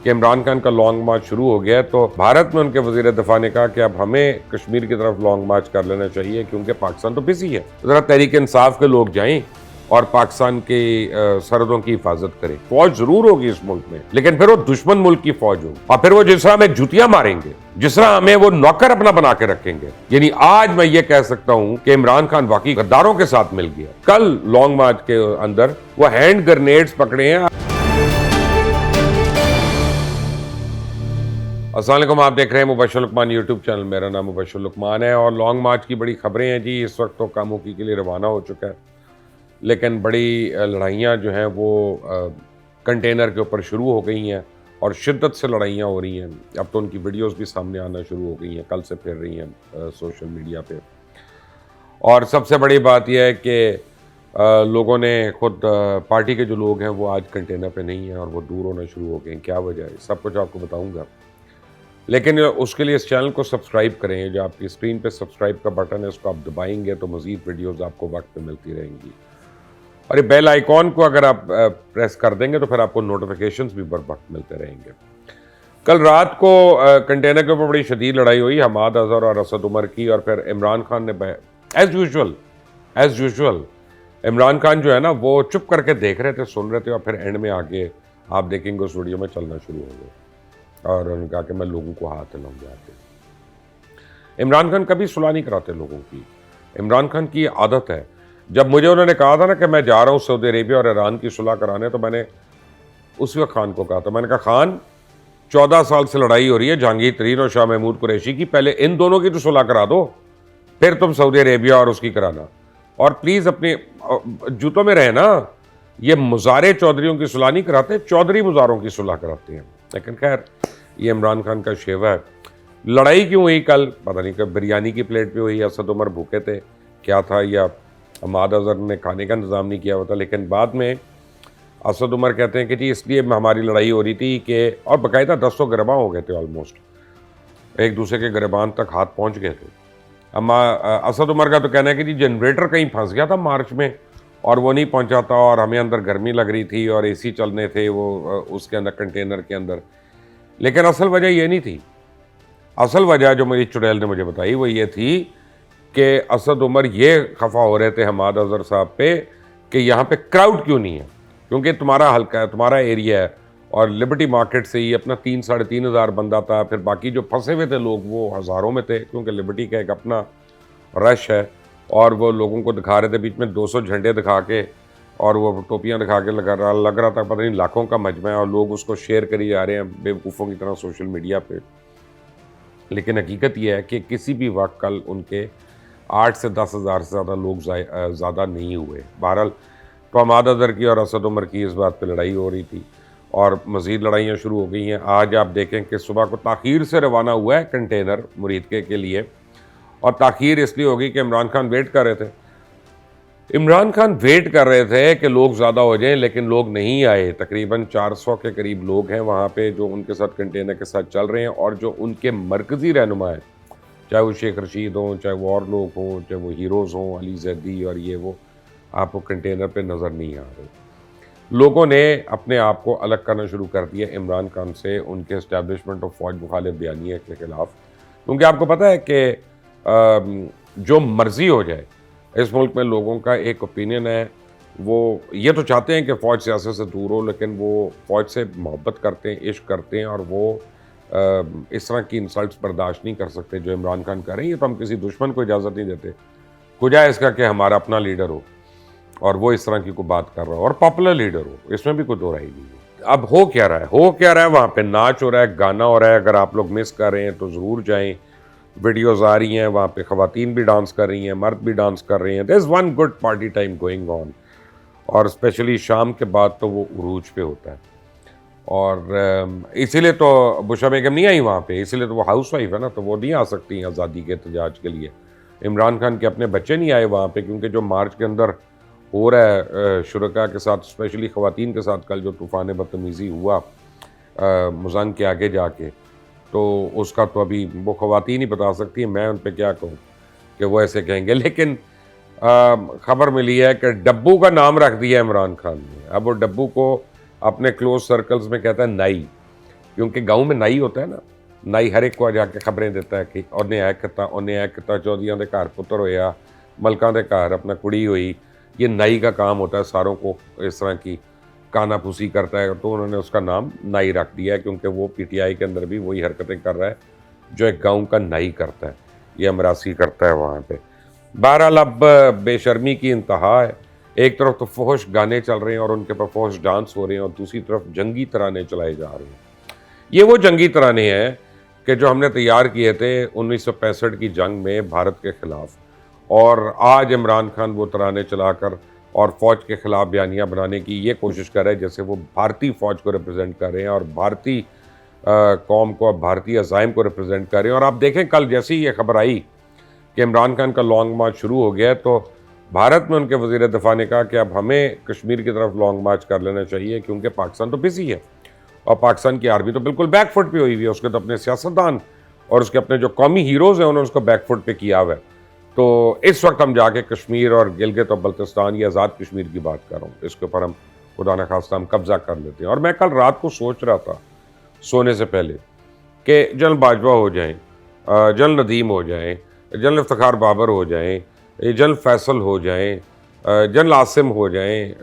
کہ عمران خان کا long march شروع ہو گیا ہے، تو بھارت میں ان کے وزیر دفاع نے کہا کہ اب ہمیں کشمیر کی طرف لانگ مارچ کر لینا چاہیے کیونکہ پاکستان تو بزی ہے، ذرا تحریک انصاف کے لوگ جائیں اور پاکستان کی سرحدوں کی حفاظت کریں۔ فوج ضرور ہوگی اس ملک میں، لیکن پھر وہ دشمن ملک کی فوج ہوگی، اور پھر وہ جس طرح ہمیں جوتیاں ماریں گے، جس طرح ہمیں وہ نوکر اپنا بنا کے رکھیں گے۔ یعنی آج میں یہ کہہ سکتا ہوں کہ عمران خان واقعی غداروں کے ساتھ مل گیا۔ کل لانگ مارچ کے اندر وہ ہینڈ گرنیڈز پکڑے ہیں۔ السلام علیکم، آپ دیکھ رہے ہیں مبشر لقمان یوٹیوب چینل۔ میرا نام مبشر لقمان ہے اور لانگ مارچ کی بڑی خبریں ہیں جی۔ اس وقت تو کاموکی کے لیے روانہ ہو چکا ہے، لیکن بڑی لڑائیاں جو ہیں وہ کنٹینر کے اوپر شروع ہو گئی ہیں اور شدت سے لڑائیاں ہو رہی ہیں۔ اب تو ان کی ویڈیوز بھی سامنے آنا شروع ہو گئی ہیں، کل سے پھر رہی ہیں سوشل میڈیا پہ۔ اور سب سے بڑی بات یہ ہے کہ لوگوں نے خود پارٹی کے جو لوگ ہیں وہ آج کنٹینر پہ نہیں ہیں اور وہ دور ہونا شروع ہو گئے ہیں۔ کیا وجہ ہے، سب کچھ آپ کو بتاؤں گا، لیکن اس کے لیے اس چینل کو سبسکرائب کریں۔ جو آپ کی اسکرین پہ سبسکرائب کا بٹن ہے اس کو آپ دبائیں گے تو مزید ویڈیوز آپ کو وقت پہ ملتی رہیں گی، اور یہ بیل آئیکن کو اگر آپ پریس کر دیں گے تو پھر آپ کو نوٹیفیکیشنز بھی بر وقت ملتے رہیں گے۔ کل رات کو کنٹینر کے اوپر بڑی شدید لڑائی ہوئی حماد اظہر اور اسد عمر کی، اور پھر عمران خان نے ایز یوزول عمران خان جو ہے نا وہ چپ کر کے دیکھ رہے تھے، سن رہے تھے، اور پھر اینڈ میں آگے آپ دیکھیں گے اس ویڈیو میں چلنا شروع ہو گئے اور انہوں نے کہا کہ میں لوگوں کو ہاتھ ہلاؤں گا آگے۔ عمران خان کبھی صلح نہیں کراتے لوگوں کی، عمران خان کی عادت ہے۔ جب مجھے انہوں نے کہا تھا نا کہ میں جا رہا ہوں سعودی عربیہ اور ایران کی صلح کرانے، تو میں نے اس وقت خان کو کہا تھا، میں نے کہا خان 14 سال سے لڑائی ہو رہی ہے جہانگیر ترین اور شاہ محمود قریشی کی، پہلے ان دونوں کی تو صلح کرا دو، پھر تم سعودی عربیہ اور اس کی کرانا، اور پلیز اپنے جوتوں میں رہے نا۔ یہ مزارے چودھریوں کی صلح نہیں کراتے، چودھری مزاروں کی صلح کراتے ہیں۔ لیکن خیر یہ عمران خان کا شیوا ہے۔ لڑائی کیوں ہوئی کل پتہ نہیں، کہ بریانی کی پلیٹ پہ ہوئی، اسد عمر بھوکے تھے کیا تھا، یا حماد اظہر نے کھانے کا انتظام نہیں کیا ہوا تھا، لیکن بعد میں اسد عمر کہتے ہیں کہ جی اس لیے ہماری لڑائی ہو رہی تھی کہ، اور باقاعدہ دستوں گرباں ہو گئے تھے، آلموسٹ ایک دوسرے کے گربان تک ہاتھ پہنچ گئے تھے۔ اما اسد عمر کا تو کہنا ہے کہ جی جنریٹر کہیں پھنس گیا تھا مارچ میں اور وہ نہیں پہنچا تھا، اور ہمیں اندر گرمی لگ رہی تھی اور اے سی چلنے تھے وہ اس کے اندر کنٹینر کے اندر، لیکن اصل وجہ یہ نہیں تھی۔ اصل وجہ جو میری چڑیل نے مجھے بتائی وہ یہ تھی کہ اسد عمر یہ خفا ہو رہے تھے حماد اظہر صاحب پہ کہ یہاں پہ کراؤڈ کیوں نہیں ہے، کیونکہ تمہارا حلقہ ہے، تمہارا ایریا ہے، اور لبرٹی مارکیٹ سے ہی اپنا 3-3.5 بندہ تھا، پھر باقی جو پھنسے ہوئے تھے لوگ وہ ہزاروں میں تھے، کیونکہ لبرٹی کا ایک اپنا رش ہے، اور وہ لوگوں کو دکھا رہے تھے بیچ میں 200 جھنڈے دکھا کے، اور وہ ٹوپیاں دکھا کے لگ رہا تھا پتہ نہیں لاکھوں کا مجمع ہے، اور لوگ اس کو شیئر کری جا رہے ہیں بیوقوفوں کی طرح سوشل میڈیا پہ۔ لیکن حقیقت یہ ہے کہ کسی بھی وقت کل ان کے 8 سے 10 ہزار سے زیادہ لوگ زیادہ نہیں ہوئے۔ بہرحال تو حماد اظہر کی اور اسد عمر کی اس بات پہ لڑائی ہو رہی تھی اور مزید لڑائیاں شروع ہو گئی ہیں۔ آج آپ دیکھیں کہ صبح کو تاخیر سے روانہ ہوا ہے کنٹینر مریدکے کے لیے، اور تاخیر اس لیے ہوگی کہ عمران خان ویٹ کر رہے تھے۔ عمران خان ویٹ کر رہے تھے کہ لوگ زیادہ ہو جائیں، لیکن لوگ نہیں آئے۔ تقریباً 400 کے قریب لوگ ہیں وہاں پہ جو ان کے ساتھ کنٹینر کے ساتھ چل رہے ہیں، اور جو ان کے مرکزی رہنما ہیں، چاہے وہ شیخ رشید ہوں، چاہے وہ اور لوگ ہوں، چاہے وہ ہیروز ہوں، علی زیدی اور یہ وہ، آپ کو کنٹینر پہ نظر نہیں آ رہے۔ لوگوں نے اپنے آپ کو الگ کرنا شروع کر دیا عمران خان سے، ان کے اسٹیبلشمنٹ اور فوج مخالف بیانیہ کے خلاف، کیونکہ آپ کو پتہ ہے کہ جو مرضی ہو جائے اس ملک میں لوگوں کا ایک اوپینین ہے، وہ یہ تو چاہتے ہیں کہ فوج سیاست سے دور ہو، لیکن وہ فوج سے محبت کرتے ہیں، عشق کرتے ہیں، اور وہ اس طرح کی انسلٹس برداشت نہیں کر سکتے جو عمران خان کر رہے ہیں۔ تو ہم کسی دشمن کو اجازت نہیں دیتے، کجا اس کا کہ ہمارا اپنا لیڈر ہو اور وہ اس طرح کی کوئی بات کر رہا ہو اور پاپولر لیڈر ہو، اس میں بھی کوئی دو رائے نہیں ہے۔ اب ہو کیا رہا ہے وہاں پہ ناچ ہو رہا ہے، گانا ہو رہا ہے۔ اگر آپ لوگ مس کر رہے ہیں تو ضرور جائیں، ویڈیوز آ رہی ہیں، وہاں پہ خواتین بھی ڈانس کر رہی ہیں، مرد بھی ڈانس کر رہے ہیں۔ There is one good party time going on, اور اسپیشلی شام کے بعد تو وہ عروج پہ ہوتا ہے، اور اسی لیے تو بشرا بیگم نہیں آئی وہاں پہ، اسی لیے تو وہ ہاؤس وائف ہے نا، تو وہ نہیں آ سکتی آزادی کے احتجاج کے لیے۔ عمران خان کے اپنے بچے نہیں آئے وہاں پہ، کیونکہ جو مارچ کے اندر ہو رہا ہے شرکاء کے ساتھ، اسپیشلی خواتین کے ساتھ، کل جو طوفان بدتمیزی ہوا مزنگ کے آگے جا کے، تو اس کا تو ابھی وہ خواتین ہی بتا سکتی ہیں، میں ان پہ کیا کہوں کہ وہ ایسے کہیں گے۔ لیکن خبر ملی ہے کہ ڈبو کا نام رکھ دیا عمران خان نے۔ اب وہ ڈبو کو اپنے کلوز سرکلز میں کہتا ہے نائی، کیونکہ گاؤں میں نائی ہوتا ہے نا, نائی ہر ایک کو جا کے خبریں دیتا ہے کہ انہیں کتا چودھریاں دے گھر پتر ہویا, ملکاں دے گھر اپنا کڑی ہوئی. یہ نائی کا کام ہوتا ہے ساروں کو اس طرح کی کانا پھوسی کرتا ہے, تو انہوں نے اس کا نام نائی رکھ دیا ہے, کیونکہ وہ پی ٹی آئی کے اندر بھی وہی حرکتیں کر رہا ہے جو ایک گاؤں کا نائی کرتا ہے, یہ امراسی کرتا ہے وہاں پہ. بہرحال اب بے شرمی کی انتہا ہے. ایک طرف تو فحش گانے چل رہے ہیں اور ان کے پر فحش ڈانس ہو رہے ہیں, اور دوسری طرف جنگی ترانے چلائے جا رہے ہیں. یہ وہ جنگی ترانے ہیں کہ جو ہم نے تیار کیے تھے 1965 کی جنگ میں بھارت کے خلاف, اور آج عمران خان وہ ترانے چلا کر اور فوج کے خلاف بیانیاں بنانے کی یہ کوشش کر رہے ہیں جیسے وہ بھارتی فوج کو ریپرزینٹ کر رہے ہیں اور بھارتی قوم کو, بھارتی عزائم کو ریپرزینٹ کر رہے ہیں. اور آپ دیکھیں کل جیسی یہ خبر آئی کہ عمران خان کا لانگ مارچ شروع ہو گیا ہے, تو بھارت میں ان کے وزیر دفاع نے کہا کہ اب ہمیں کشمیر کی طرف لانگ مارچ کر لینا چاہیے, کیونکہ پاکستان تو بزی ہے اور پاکستان کی آرمی تو بالکل بیک فٹ پہ ہوئی ہوئی ہے. اس کے تو اپنے سیاستدان اور اس کے اپنے جو قومی ہیروز ہیں انہوں نے اس کو بیک فٹ پہ کیا ہوا ہے. تو اس وقت ہم جا کے کشمیر اور گلگت اور بلتستان یا آزاد کشمیر کی بات کر رہا ہوں, اس کے اوپر ہم خدا نخواستہ ہم قبضہ کر لیتے ہیں. اور میں کل رات کو سوچ رہا تھا سونے سے پہلے کہ جنرل باجوہ ہو جائیں, جنرل ندیم ہو جائیں, جنرل افتخار بابر ہو جائیں, جنرل فیصل ہو جائیں, جنرل عاصم ہو جائیں,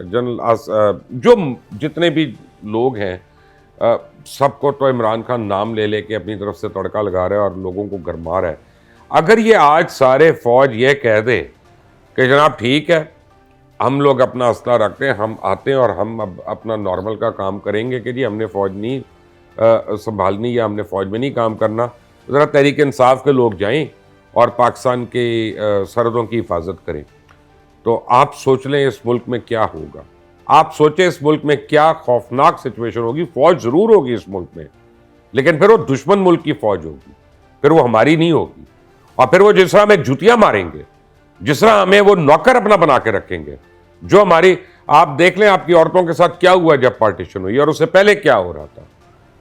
جو جتنے بھی لوگ ہیں, سب کو تو عمران خان نام لے لے کے اپنی طرف سے تڑکا لگا رہا ہے اور لوگوں کو گرما رہا ہے. اگر یہ آج سارے فوج یہ کہہ دے کہ جناب ٹھیک ہے ہم لوگ اپنا اسلحہ رکھتے ہیں, ہم آتے ہیں اور ہم اب اپنا نارمل کا کام کریں گے کہ جی ہم نے فوج نہیں سنبھالنی یا ہم نے فوج میں نہیں کام کرنا, ذرا تحریک انصاف کے لوگ جائیں اور پاکستان کی سرحدوں کی حفاظت کریں, تو آپ سوچ لیں اس ملک میں کیا ہوگا. آپ سوچیں اس ملک میں کیا خوفناک سچویشن ہوگی. فوج ضرور ہوگی اس ملک میں, لیکن پھر وہ دشمن ملک کی فوج ہوگی, پھر وہ ہماری نہیں ہوگی. اور پھر وہ جس طرح ہمیں جوتیاں ماریں گے, جس طرح ہمیں وہ نوکر اپنا بنا کے رکھیں گے, جو ہماری, آپ دیکھ لیں آپ کی عورتوں کے ساتھ کیا ہوا جب پارٹیشن ہوئی اور اس سے پہلے کیا ہو رہا تھا.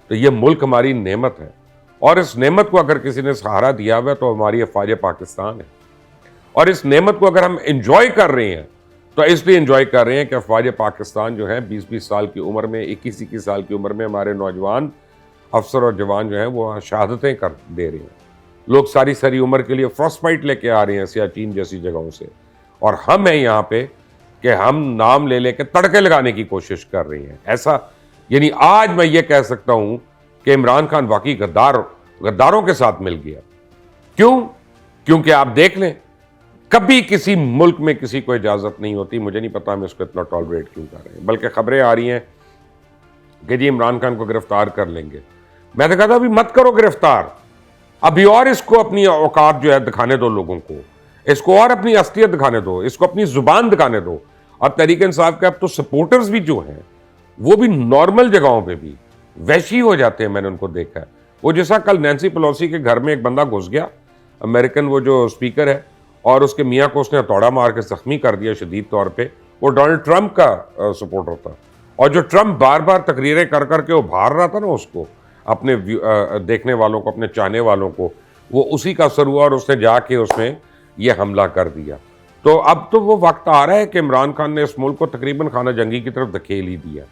تو یہ ملک ہماری نعمت ہے, اور اس نعمت کو اگر کسی نے سہارا دیا ہوا ہے تو ہماری افواج پاکستان ہے. اور اس نعمت کو اگر ہم انجوائے کر رہے ہیں تو اس لیے انجوائے کر رہے ہیں کہ افواج پاکستان جو ہیں 20-20 سال کی عمر میں, 21-21 سال کی عمر میں ہمارے نوجوان افسر اور جوان جو ہیں وہ شہادتیں کر دے رہے ہیں. لوگ ساری ساری عمر کے لیے فرسٹ فائٹ لے کے آ رہے ہیں سیاچین جیسی جگہوں سے, اور ہم ہیں یہاں پہ کہ ہم نام لے لے کے تڑکے لگانے کی کوشش کر رہے ہیں. ایسا یعنی آج میں یہ کہہ سکتا ہوں کہ عمران خان واقعی غداروں کے ساتھ مل گیا. کیوں؟ کیونکہ آپ دیکھ لیں کبھی کسی ملک میں کسی کو اجازت نہیں ہوتی, مجھے نہیں پتا ہم اس کو اتنا ٹالریٹ کیوں کر رہے ہیں, بلکہ خبریں آ رہی ہیں کہ جی عمران خان کو گرفتار کر لیں گے. میں نے کہا تھا ابھی مت کرو گرفتار, ابھی اور اس کو اپنی اوقات جو ہے دکھانے دو لوگوں کو, اس کو اور اپنی اصلیت دکھانے دو, اس کو اپنی زبان دکھانے دو. اور تحریک انصاف کے اب تو سپورٹرز بھی جو ہیں وہ بھی نارمل جگہوں پہ بھی وحشی ہو جاتے ہیں. میں نے ان کو دیکھا ہے, وہ جیسا کل نینسی پیلوسی کے گھر میں ایک بندہ گھس گیا, امریکن وہ جو اسپیکر ہے, اور اس کے میاں کو اس نے ہتھوڑا مار کے زخمی کر دیا شدید طور پہ. وہ ڈونلڈ ٹرمپ کا سپورٹر تھا, اور جو ٹرمپ بار بار تقریریں کر کر کے ابھار رہا تھا نا اس کو, اپنے دیکھنے والوں کو, اپنے چاہنے والوں کو, وہ اسی کا اثر ہوا اور اس نے جا کے اس میں یہ حملہ کر دیا. تو اب تو وہ وقت آ رہا ہے کہ عمران خان نے اس ملک کو تقریباً خانہ جنگی کی طرف دھکیل ہی دیا,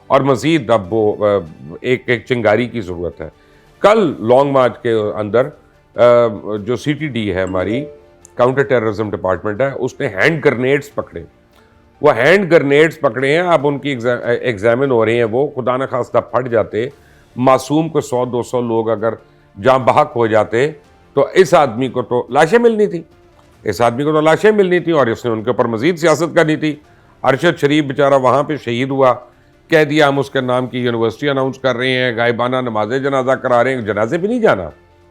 اور مزید اب وہ ایک چنگاری کی ضرورت ہے. کل لانگ مارچ کے اندر جو سی ٹی ڈی ہے ہماری کاؤنٹر ٹیررزم ڈپارٹمنٹ ہے, اس نے ہینڈ گرنیڈز پکڑے. وہ ہینڈ گرنیڈز پکڑے ہیں, اب ان کی ایگزامن ہو رہے ہیں. وہ خدا نخواستہ پھٹ جاتے, معصوم کو 100-200 لوگ اگر جاں بحق ہو جاتے تو اس آدمی کو تو لاشیں ملنی تھی, اور اس نے ان کے اوپر مزید سیاست کرنی تھی. ارشد شریف بیچارہ وہاں پہ شہید ہوا, کہہ دیا ہم اس کے نام کی یونیورسٹی اناؤنس کر رہے ہیں, غائبانہ نماز جنازہ کرا رہے ہیں. جنازے پہ نہیں جانا,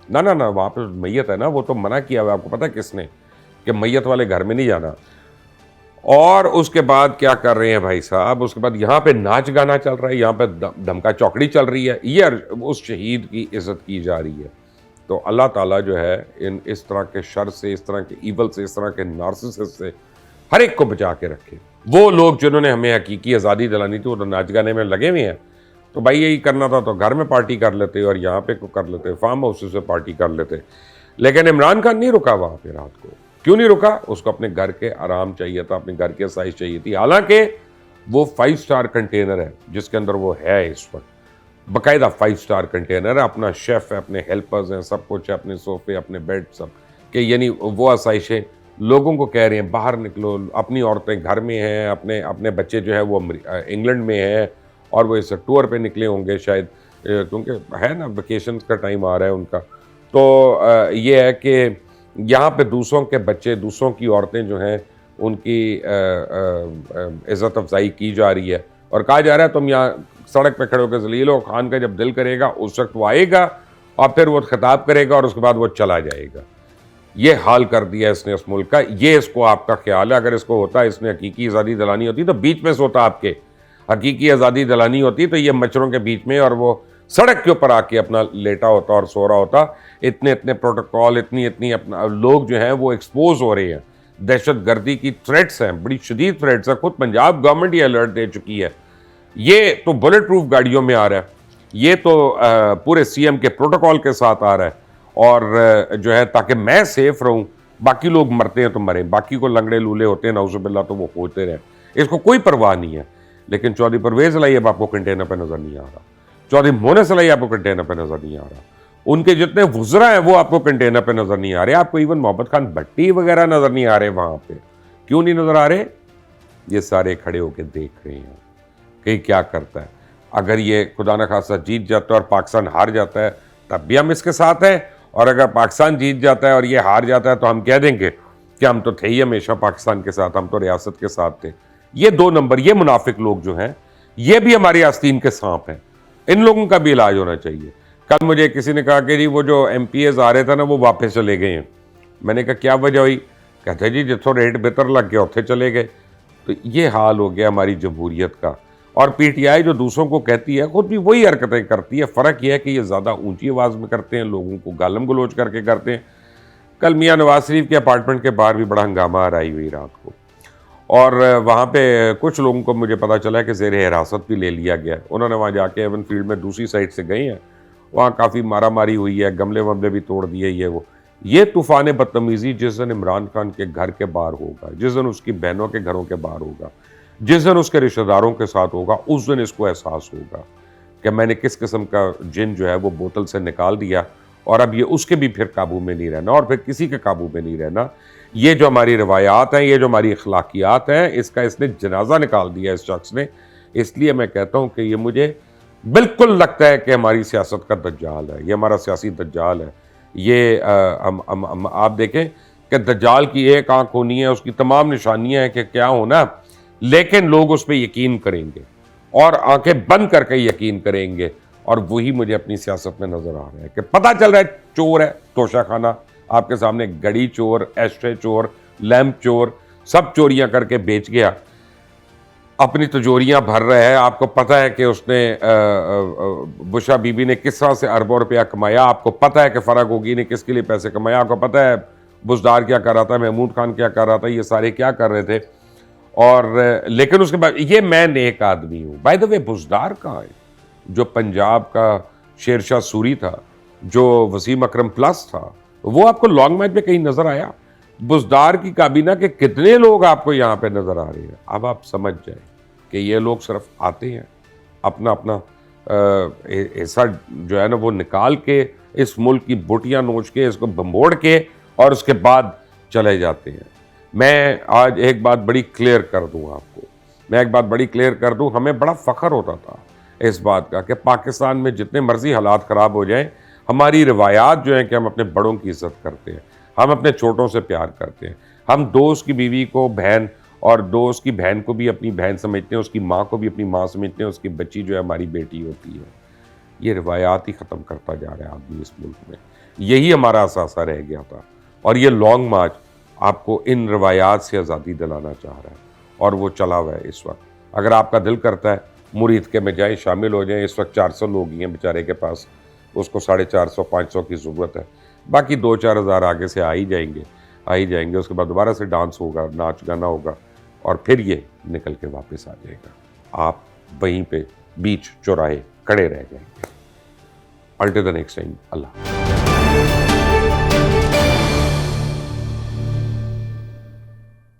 نہ وہاں پہ میت ہے نا, وہ تو منع کیا ہوا, آپ کو پتا کس نے, کہ میت والے گھر میں نہیں جانا. اور اس کے بعد کیا کر رہے ہیں بھائی صاحب, اس کے بعد یہاں پہ ناچ گانا چل رہا ہے, یہاں پہ دھمکا چوکڑی چل رہی ہے, یہ اس شہید کی عزت کی جا رہی ہے. تو اللہ تعالیٰ جو ہے اس طرح کے شر سے, اس طرح کے ایول سے, اس طرح کے نارسسس سے ہر ایک کو بچا کے رکھے. وہ لوگ جنہوں نے ہمیں حقیقی آزادی دلانی تھی وہ تو ناچ گانے میں لگے ہوئے ہیں. تو بھائی یہی کرنا تھا تو گھر میں پارٹی کر لیتے, اور یہاں پہ کر لیتے, فارم ہاؤس سے پارٹی کر لیتے. لیکن عمران خان نہیں رکا وہاں پہ رات کو. کیوں نہیں رکا؟ اس کو اپنے گھر کے آرام چاہیے تھا, اپنے گھر کی آسائش چاہیے تھی. حالانکہ وہ 5 سٹار کنٹینر ہے جس کے اندر وہ ہے اس وقت, باقاعدہ 5 اسٹار کنٹینر ہے, اپنا شیف ہے, اپنے ہیلپرز ہیں, سب کچھ ہے, اپنے صوفے, اپنے بیڈ, سب کہ یعنی وہ آسائشیں لوگوں کو کہہ رہے ہیں باہر نکلو. اپنی عورتیں گھر میں ہیں, اپنے بچے جو ہے وہ انگلینڈ میں ہیں اور وہ اس ٹور پہ نکلے ہوں گے شاید, کیونکہ ہے نا ویکیشنز کا ٹائم آ رہا ہے ان کا. تو یہ ہے کہ یہاں پہ دوسروں کے بچے, دوسروں کی عورتیں جو ہیں ان کی عزت افزائی کی جا رہی ہے اور کہا جا رہا ہے تم یہاں سڑک پہ کھڑے ہو کے ذلیل ہو, خان کا جب دل کرے گا اس وقت وہ آئے گا اور پھر وہ خطاب کرے گا اور اس کے بعد وہ چلا جائے گا. یہ حال کر دیا اس نے اس ملک کا. یہ اس کو آپ کا خیال ہے, اگر اس کو ہوتا اس نے حقیقی آزادی دلانی ہوتی تو بیچ میں سوتا, آپ کے حقیقی آزادی دلانی ہوتی تو یہ مچھروں کے بیچ میں اور وہ سڑک کے اوپر آ کے اپنا لیٹا ہوتا اور سو رہا ہوتا. اتنے پروٹوکول, اتنی اپنا لوگ جو ہیں وہ ایکسپوز ہو رہے ہیں, دہشت گردی کی تھریٹس ہیں, بڑی شدید تھریٹس ہیں. خود پنجاب گورنمنٹ یہ الرٹ دے چکی ہے. یہ تو بلٹ پروف گاڑیوں میں آ رہا ہے, یہ تو پورے سی ایم کے پروٹوکول کے ساتھ آ رہا ہے, اور جو ہے تاکہ میں سیف رہوں. باقی لوگ مرتے ہیں تو مریں, باقی کو لنگڑے لولے ہوتے ہیں نعوذ باللہ تو وہ ہوتے رہیں, اس کو کوئی پرواہ نہیں ہے. لیکن چودھری پرویز الہی اب آپ کو کنٹینر پہ نظر نہیں آ رہا, چودھری مونس الہی آپ کو کنٹینر پہ نظر نہیں آ رہا, ان کے جتنے وزراء ہیں وہ آپ کو کنٹینر پہ نظر نہیں آ رہے. آپ کو ایون محمد خان بھٹی وغیرہ نظر نہیں آ رہے وہاں پہ. کیوں نہیں نظر آ رہے؟ یہ سارے کھڑے ہو کے دیکھ رہے ہیں کہ کیا کرتا ہے. اگر یہ خدا نخواستہ جیت جاتا ہے اور پاکستان ہار جاتا ہے تب بھی ہم اس کے ساتھ ہیں, اور اگر پاکستان جیت جاتا ہے اور یہ ہار جاتا ہے تو ہم کہہ دیں گے کہ ہم تو تھے ہی ہمیشہ پاکستان کے ساتھ, ہم تو ریاست کے ساتھ تھے. یہ 2 نمبر, یہ منافق لوگ جو ہیں یہ بھی ہماری آستین کے سانپ ہیں, ان لوگوں کا بھی علاج ہونا چاہیے. کل مجھے کسی نے کہا کہ جی وہ جو ایم پی ایز آ رہے تھے نا وہ واپس چلے گئے ہیں. میں نے کہا کیا وجہ ہوئی؟ کہتے جی جتوں ریٹ بہتر لگ گیا اتنے چلے گئے. تو یہ حال ہو گیا ہماری جمہوریت کا. اور پی ٹی آئی جو دوسروں کو کہتی ہے خود بھی وہی حرکتیں کرتی ہے. فرق یہ ہے کہ یہ زیادہ اونچی آواز میں کرتے ہیں, لوگوں کو گالم گلوچ کر کے کرتے ہیں. کل میاں نواز شریف کے اپارٹمنٹ کے باہر بھی بڑا ہنگامہ آرائی ہوئی رات کو, اور وہاں پہ کچھ لوگوں کو مجھے پتا چلا ہے کہ زیر حراست بھی لے لیا گیا. انہوں نے وہاں جا کے ایون فیلڈ میں دوسری سائڈ سے گئے ہیں, وہاں کافی مارا ماری ہوئی ہے, گملے وملے بھی توڑ دیے. یہ طوفان بدتمیزی جس دن عمران خان کے گھر کے باہر ہوگا, جس دن اس کی بہنوں کے گھروں کے باہر ہوگا, جس دن اس کے رشتہ داروں کے ساتھ ہوگا, اس دن اس کو احساس ہوگا کہ میں نے کس قسم کا جن جو ہے وہ بوتل سے نکال دیا, اور اب یہ اس کے بھی پھر قابو میں نہیں رہنا اور پھر کسی کے قابو میں نہیں رہنا. یہ جو ہماری روایات ہیں, یہ جو ہماری اخلاقیات ہیں, اس نے جنازہ نکال دیا اس شخص نے. اس لیے میں کہتا ہوں کہ یہ مجھے بالکل لگتا ہے کہ ہماری سیاست کا دجال ہے, یہ ہمارا سیاسی دجال ہے. یہ آپ دیکھیں کہ دجال کی ایک آنکھ ہونی ہے, اس کی تمام نشانیاں ہیں کہ کیا ہونا, لیکن لوگ اس پہ یقین کریں گے اور آنکھیں بند کر کے یقین کریں گے. اور وہی مجھے اپنی سیاست میں نظر آ رہا ہے کہ پتہ چل رہا ہے چور ہے, توشہ خانہ آپ کے سامنے, گھڑی چور, ایسٹرے چور, لیمپ چور, سب چوریاں کر کے بیچ گیا, اپنی تجوریاں بھر رہا ہے. آپ کو پتہ ہے کہ اس نے بشا بی بی نے کس طرح سے اربوں روپیہ کمایا, آپ کو پتہ ہے کہ فرق ہوگی نے کس کے لیے پیسے کمایا, آپ کو پتہ ہے بزدار کیا کر رہا تھا, محمود خان کیا کر رہا تھا, یہ سارے کیا کر رہے تھے. اور لیکن اس کے بعد یہ میں نیک آدمی ہوں. بائی دا وے بزدار کہاں ہے؟ جو پنجاب کا شیر شاہ سوری تھا, جو وسیم اکرم پلس تھا, وہ آپ کو لانگ مارچ میں کہیں نظر آیا؟ بزدار کی کابینہ کے کتنے لوگ آپ کو یہاں پہ نظر آ رہے ہیں؟ اب آپ سمجھ جائیں کہ یہ لوگ صرف آتے ہیں, اپنا حصہ جو ہے نا وہ نکال کے اس ملک کی بوٹیاں نوچ کے, اس کو بمبوڑ کے, اور اس کے بعد چلے جاتے ہیں. میں آج ایک بات بڑی کلیئر کر دوں آپ کو, ہمیں بڑا فخر ہوتا تھا اس بات کا کہ پاکستان میں جتنے مرضی حالات خراب ہو جائیں, ہماری روایات جو ہیں کہ ہم اپنے بڑوں کی عزت کرتے ہیں, ہم اپنے چھوٹوں سے پیار کرتے ہیں, ہم دوست کی بیوی کو بہن اور دوست کی بہن کو بھی اپنی بہن سمجھتے ہیں, اس کی ماں کو بھی اپنی ماں سمجھتے ہیں, اس کی بچی جو ہے ہماری بیٹی ہوتی ہے. یہ روایات ہی ختم کرتا جا رہا ہے آدمی اس ملک میں. یہی ہمارا اثاثہ رہ گیا تھا, اور یہ لانگ مارچ آپ کو ان روایات سے آزادی دلانا چاہ رہا ہے, اور وہ چلا ہوا ہے اس وقت. اگر آپ کا دل کرتا ہے مرید کے میں جائیں, شامل ہو جائیں. اس وقت 400 لوگ ہی ہیں بیچارے کے پاس, اس کو 450-500 کی ضرورت ہے, باقی 2-4 ہزار آگے سے آ ہی جائیں گے. اس کے بعد دوبارہ سے ڈانس ہوگا, ناچ گانا ہوگا, اور پھر یہ نکل کے واپس آ جائے گا. آپ وہیں پہ بیچ چوراہے کھڑے رہ جائیں گے. Until the next time, Allah.